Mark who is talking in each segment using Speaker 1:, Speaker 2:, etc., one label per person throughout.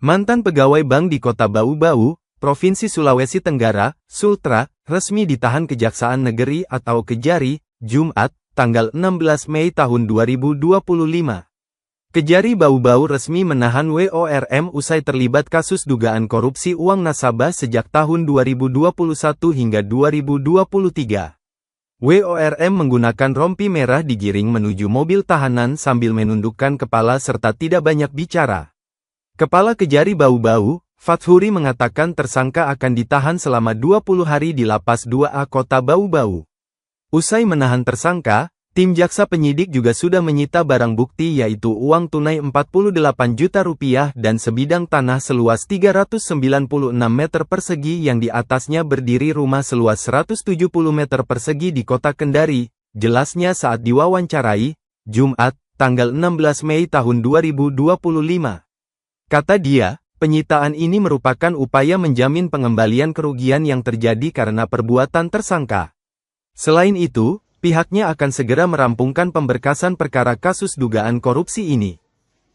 Speaker 1: Mantan pegawai bank di Kota Bau-Bau, Provinsi Sulawesi Tenggara, Sultra, resmi ditahan Kejaksaan Negeri atau Kejari, Jumat, tanggal 16 Mei tahun 2025. Kejari Bau-Bau resmi menahan WORM usai terlibat kasus dugaan korupsi uang nasabah sejak tahun 2021 hingga 2023. WORM menggunakan rompi merah digiring menuju mobil tahanan sambil menundukkan kepala serta tidak banyak bicara. Kepala Kejari Bau-Bau, Fathuri mengatakan tersangka akan ditahan selama 20 hari di Lapas 2A Kota Bau-Bau. Usai menahan tersangka, tim jaksa penyidik juga sudah menyita barang bukti yaitu uang tunai 48 juta rupiah dan sebidang tanah seluas 396 meter persegi yang di atasnya berdiri rumah seluas 170 meter persegi di Kota Kendari, jelasnya saat diwawancarai, Jumat, tanggal 16 Mei tahun 2025. Kata dia, penyitaan ini merupakan upaya menjamin pengembalian kerugian yang terjadi karena perbuatan tersangka. Selain itu, pihaknya akan segera merampungkan pemberkasan perkara kasus dugaan korupsi ini.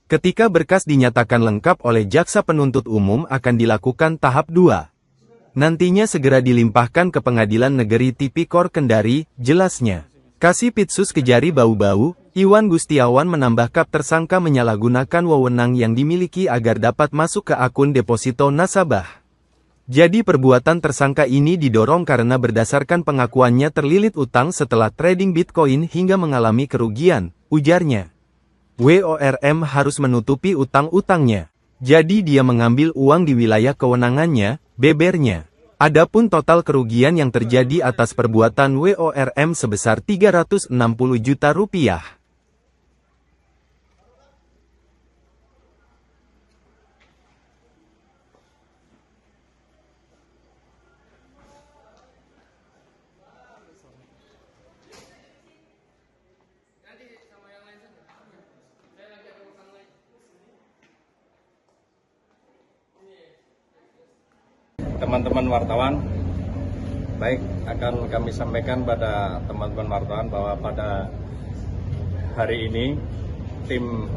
Speaker 1: Ketika berkas dinyatakan lengkap oleh Jaksa Penuntut Umum akan dilakukan tahap 2. Nantinya segera dilimpahkan ke Pengadilan Negeri Tipikor Kendari, jelasnya. Kasipitsus Kejari Bau-Bau, Iwan Gustiawan menambahkan tersangka menyalahgunakan wewenang yang dimiliki agar dapat masuk ke akun deposito nasabah. Jadi perbuatan tersangka ini didorong karena berdasarkan pengakuannya terlilit utang setelah trading Bitcoin hingga mengalami kerugian, ujarnya. WORM harus menutupi utang-utangnya. Jadi dia mengambil uang di wilayah kewenangannya, bebernya. Adapun total kerugian yang terjadi atas perbuatan WORM sebesar 360 juta rupiah.
Speaker 2: Teman-teman wartawan, baik, akan kami sampaikan pada teman-teman wartawan bahwa pada hari ini tim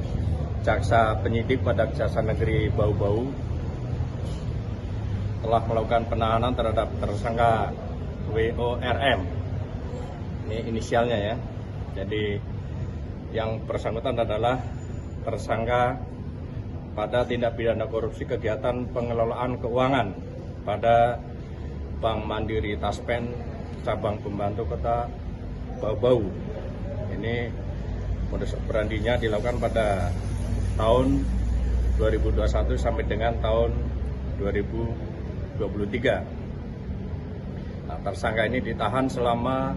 Speaker 2: jaksa penyidik pada Kejaksaan Negeri Bau-Bau telah melakukan penahanan terhadap tersangka WORM. Ini inisialnya ya. Jadi yang bersangkutan adalah tersangka pada tindak pidana korupsi kegiatan pengelolaan keuangan pada Bank Mandiri Taspen cabang pembantu Kota Bau-Bau. Ini modus operandinya dilakukan pada tahun 2021 sampai dengan tahun 2023. Nah, tersangka ini ditahan selama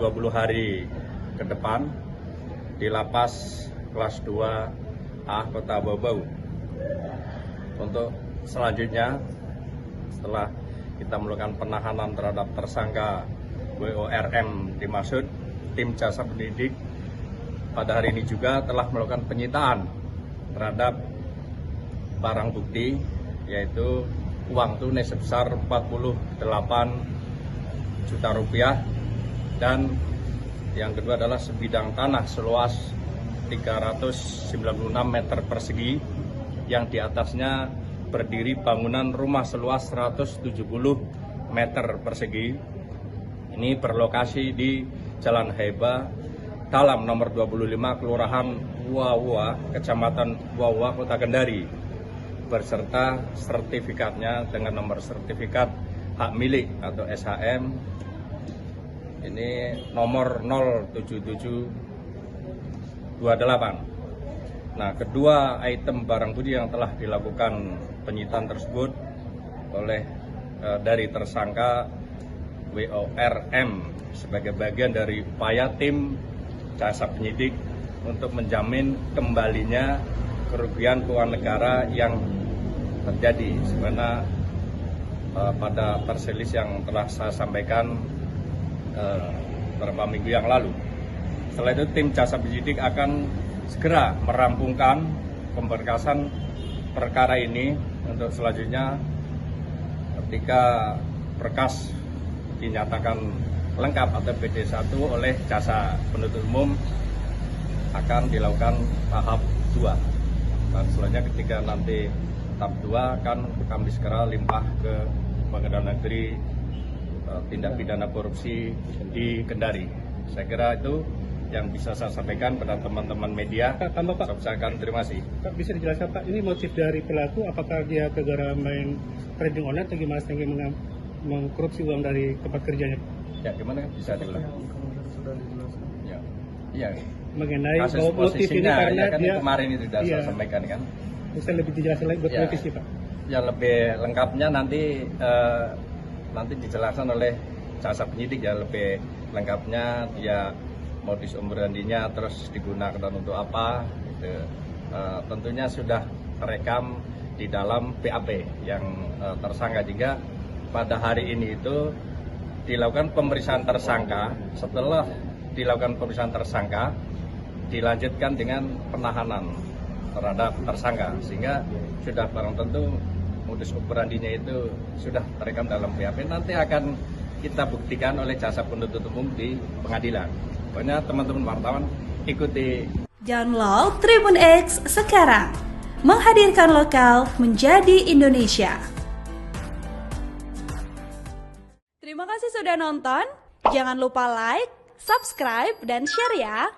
Speaker 2: 20 hari ke depan di Lapas kelas 2A Kota Bau-Bau. Untuk selanjutnya, setelah kita melakukan penahanan terhadap tersangka WORM dimaksud, tim jasa penyidik pada hari ini juga telah melakukan penyitaan terhadap barang bukti yaitu uang tunai sebesar 48 juta rupiah dan yang kedua adalah sebidang tanah seluas 396 meter persegi yang di atasnya berdiri bangunan rumah seluas 170 meter persegi. Ini berlokasi di Jalan Heba, Dalam nomor 25, Kelurahan Wawa, Kecamatan Wawa, Kota Kendari, berserta sertifikatnya dengan nomor sertifikat hak milik atau SHM. Ini nomor 07728. Nah, kedua item barang bukti yang telah dilakukan penyitaan tersebut oleh dari tersangka WORM sebagai bagian dari upaya tim jasa penyidik untuk menjamin kembalinya kerugian keuangan negara yang terjadi sebagaimana pada press release yang telah saya sampaikan beberapa minggu yang lalu. Setelah itu tim jasa penyidik akan segera merampungkan pemberkasan perkara ini untuk selanjutnya ketika berkas dinyatakan lengkap atau PD1 oleh Jaksa Penuntut Umum akan dilakukan tahap 2. Dan selanjutnya ketika nanti tahap 2 kan kami segera limpah ke Pengadilan Negeri Tindak Pidana Korupsi di Kendari. Saya kira itu yang bisa saya sampaikan pada teman-teman media.
Speaker 3: Pak,
Speaker 2: saya akan terima kasih.
Speaker 3: Pak, bisa dijelaskan Pak, ini motif dari pelaku apakah dia gara-gara main trading online atau gimana sehingga mengkorupsi uang dari tempat kerjanya?
Speaker 2: Ya, gimana bisa diulang? Ya, iya.
Speaker 3: Mengenai
Speaker 2: Kasus
Speaker 3: bahwa motif ini
Speaker 2: posisinya,
Speaker 3: karena
Speaker 2: ya kan
Speaker 3: dia
Speaker 2: kemarin itu sudah
Speaker 3: iya,
Speaker 2: saya sampaikan kan.
Speaker 3: bisa lebih dijelaskan lagi buat
Speaker 2: Ya.
Speaker 3: motifnya Pak.
Speaker 2: Ya lebih lengkapnya nanti dijelaskan oleh jasa penyidik ya, lebih lengkapnya dia modus operandinya terus digunakan untuk apa gitu. Tentunya sudah terekam di dalam BAP yang tersangka. Jika pada hari ini itu dilakukan pemeriksaan tersangka, setelah dilakukan pemeriksaan tersangka dilanjutkan dengan penahanan terhadap tersangka, sehingga sudah barang tentu modus operandinya itu sudah terekam dalam BAP. Nanti akan kita buktikan oleh jasa penuntut umum di pengadilan. Pokoknya teman-teman wartawan ikuti.
Speaker 4: Download Tribun X sekarang, menghadirkan lokal menjadi Indonesia. Terima kasih sudah nonton. Jangan lupa like, subscribe, dan share ya.